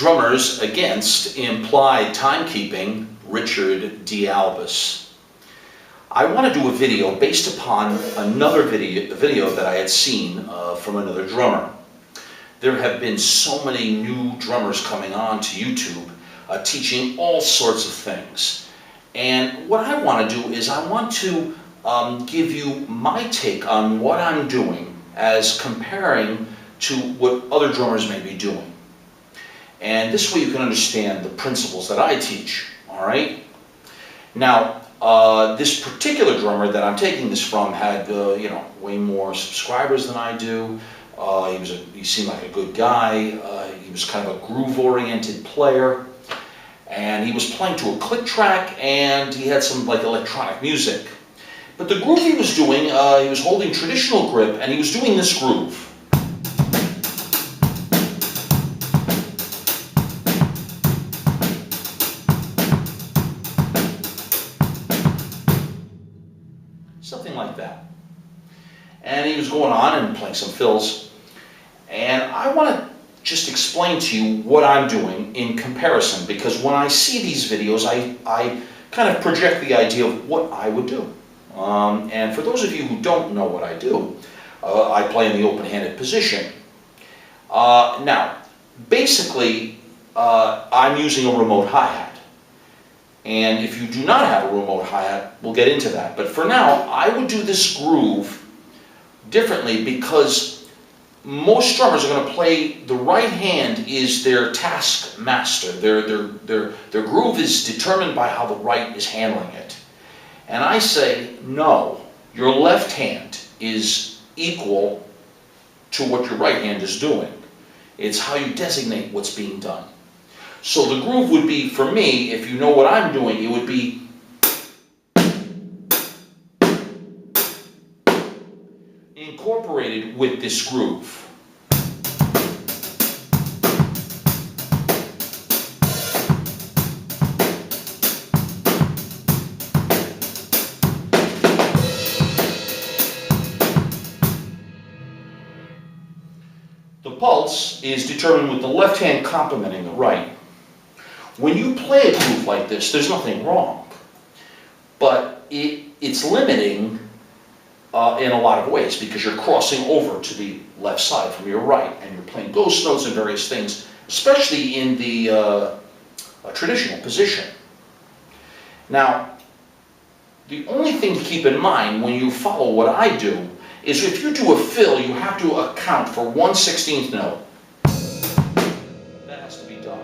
Drummers Against Implied Timekeeping, Richard D. Albus. I want to do a video based upon another video that I had seen from another drummer. There have been so many new drummers coming on to YouTube teaching all sorts of things. And what I want to do is I want to give you my take on what I'm doing as comparing to what other drummers may be doing. And this way you can understand the principles that I teach, all right? Now, this particular drummer that I'm taking this from had, way more subscribers than I do. He seemed like a good guy. He was kind of a groove-oriented player. And he was playing to a click track, and he had some like electronic music. But the groove he was doing, he was holding traditional grip, and he was doing this groove. Something like that. And he was going on and playing some fills. And I want to just explain to you what I'm doing in comparison, because when I see these videos, I kind of project the idea of what I would do. And for those of you who don't know what I do, I play in the open-handed position. Now, basically, I'm using a remote hi-hat. And if you do not have a remote hi-hat, we'll get into that. But for now, I would do this groove differently because most drummers are going to play, the right hand is their task master. Their groove is determined by how the right is handling it. And I say, no, your left hand is equal to what your right hand is doing. It's how you designate what's being done. So the groove would be, for me, if you know what I'm doing, it would be incorporated with this groove. The pulse is determined with the left hand complementing the right. When you play a groove like this, there's nothing wrong, but it's limiting in a lot of ways because you're crossing over to the left side from your right, and you're playing ghost notes and various things, especially in the traditional position. Now, the only thing to keep in mind when you follow what I do is if you do a fill, you have to account for 1/16th note. That has to be done.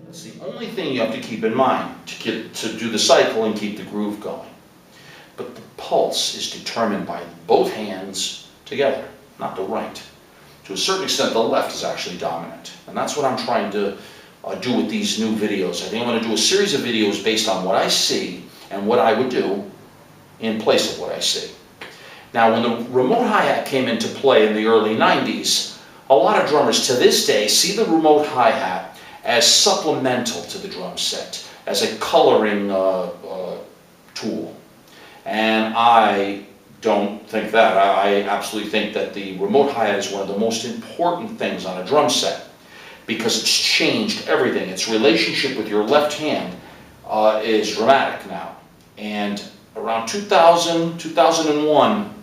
That's the only thing you have to keep in mind to do the cycle and keep the groove going. But the pulse is determined by both hands together, not the right. To a certain extent, the left is actually dominant. And that's what I'm trying to do with these new videos. I think I'm going to do a series of videos based on what I see and what I would do in place of what I see. Now, when the remote hi-hat came into play in the early 90s, a lot of drummers to this day see the remote hi-hat as supplemental to the drum set, as a coloring tool. And I don't think that. I absolutely think that the remote hi-hat is one of the most important things on a drum set because it's changed everything. Its relationship with your left hand is dramatic now. And around 2000, 2001,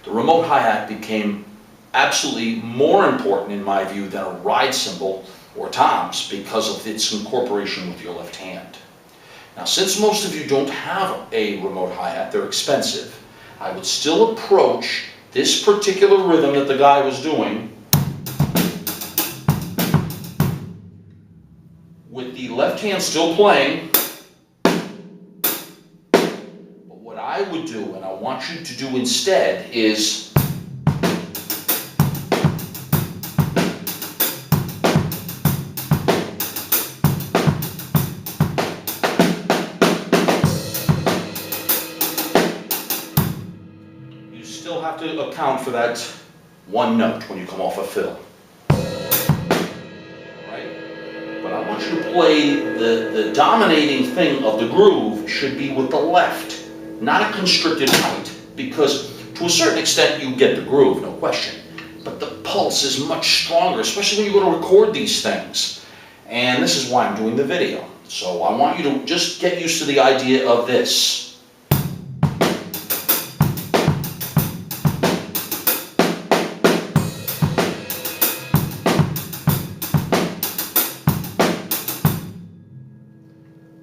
the remote hi-hat became absolutely more important in my view than a ride cymbal or toms because of its incorporation with your left hand. Now, since most of you don't have a remote hi-hat, they're expensive, I would still approach this particular rhythm that the guy was doing with the left hand still playing. But what I would do, and I want you to do instead, is have to account for that one note when you come off a fill. Right? But I want you to play the dominating thing of the groove should be with the left, not a constricted right, because to a certain extent you get the groove, no question. But the pulse is much stronger, especially when you go to record these things. And this is why I'm doing the video. So I want you to just get used to the idea of this.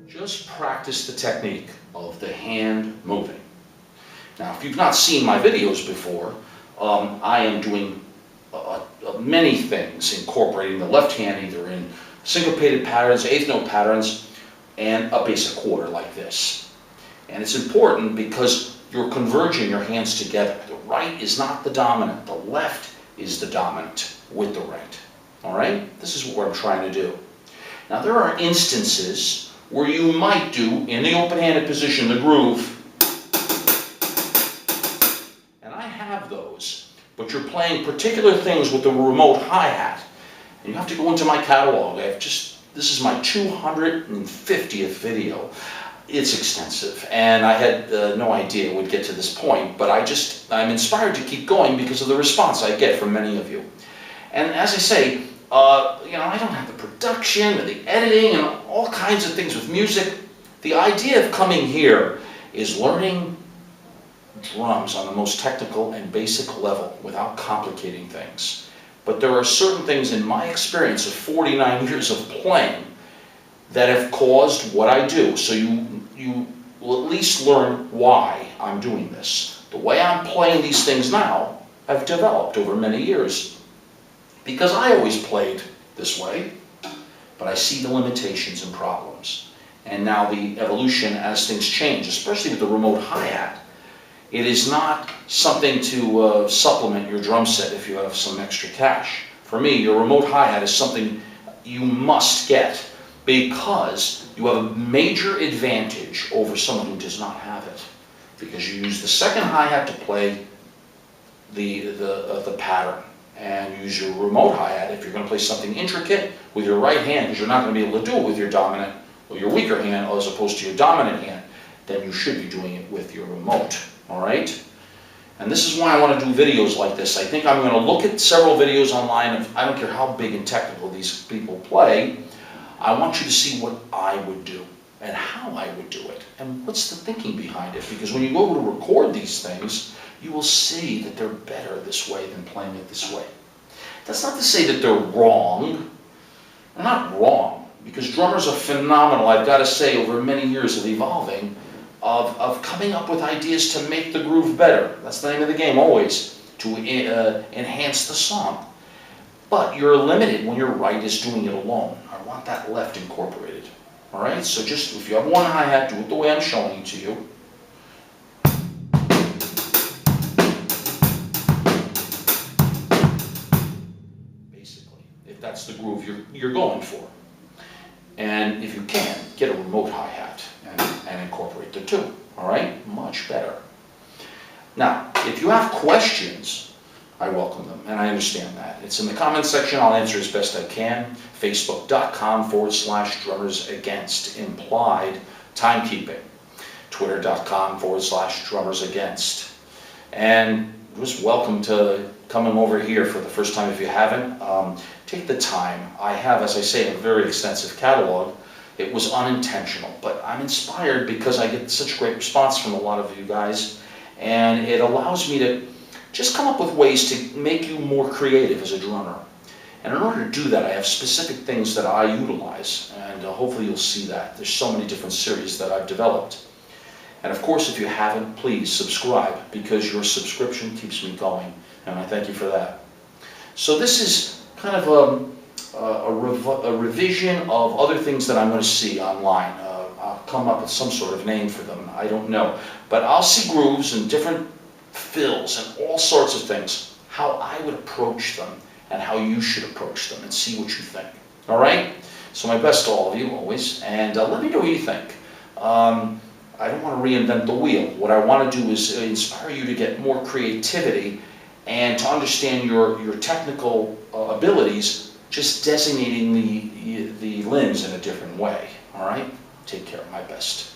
Just practice the technique of the hand moving. Now, if you've not seen my videos before, I am doing many things incorporating the left hand either in syncopated patterns, eighth note patterns, and a basic quarter like this. And it's important because you're converging your hands together. The right is not the dominant, the left is the dominant with the right. All right? This is what I'm trying to do. Now, there are instances where you might do, in the open-handed position, the groove, and I have those, but you're playing particular things with the remote hi-hat, and you have to go into my catalog. This is my 250th video. It's extensive, and I had no idea it would get to this point, but I'm inspired to keep going because of the response I get from many of you. And as I say, I don't have the production and the editing and all kinds of things with music. The idea of coming here is learning drums on the most technical and basic level without complicating things. But there are certain things in my experience of 49 years of playing that have caused what I do. So you will at least learn why I'm doing this. The way I'm playing these things now have developed over many years. Because I always played this way, but I see the limitations and problems. And now the evolution as things change, especially with the remote hi-hat, it is not something to supplement your drum set if you have some extra cash. For me, your remote hi-hat is something you must get because you have a major advantage over someone who does not have it. Because you use the second hi-hat to play the pattern. And use your remote hi-hat if you're going to play something intricate with your right hand, because you're not going to be able to do it with your dominant or your weaker hand as opposed to your dominant hand, then you should be doing it with your remote, all right? And this is why I want to do videos like this. I think I'm going to look at several videos online of, I don't care how big and technical these people play, I want you to see what I would do and how I would do it and what's the thinking behind it, because when you go to record these things, you will see that they're better this way than playing it this way. That's not to say that they're wrong. They're not wrong, because drummers are phenomenal, I've got to say, over many years of evolving, of coming up with ideas to make the groove better. That's the name of the game, always, to enhance the song. But you're limited when your right is doing it alone. I want that left incorporated. All right, so just if you have one hi-hat, do it the way I'm showing it to you. If that's the groove you're going for. And if you can, get a remote hi-hat and incorporate the two, all right? Much better. Now, if you have questions, I welcome them, and I understand that. It's in the comments section. I'll answer as best I can. Facebook.com/drummersagainst, implied timekeeping. Twitter.com/drummersagainst. And just welcome to coming over here for the first time if you haven't. Take the time. I have, as I say, a very extensive catalog. It was unintentional, but I'm inspired because I get such great response from a lot of you guys, and it allows me to just come up with ways to make you more creative as a drummer. And in order to do that, I have specific things that I utilize, and hopefully you'll see that. There's so many different series that I've developed. And of course, if you haven't, please subscribe, because your subscription keeps me going, and I thank you for that. So this is kind of a revision of other things that I'm going to see online. I'll come up with some sort of name for them, I don't know. But I'll see grooves and different fills and all sorts of things, how I would approach them and how you should approach them, and see what you think. All right? So my best to all of you, always, and let me know what you think. I don't want to reinvent the wheel. What I want to do is inspire you to get more creativity and to understand your technical abilities, just designating the limbs in a different way. All right? Take care. My best.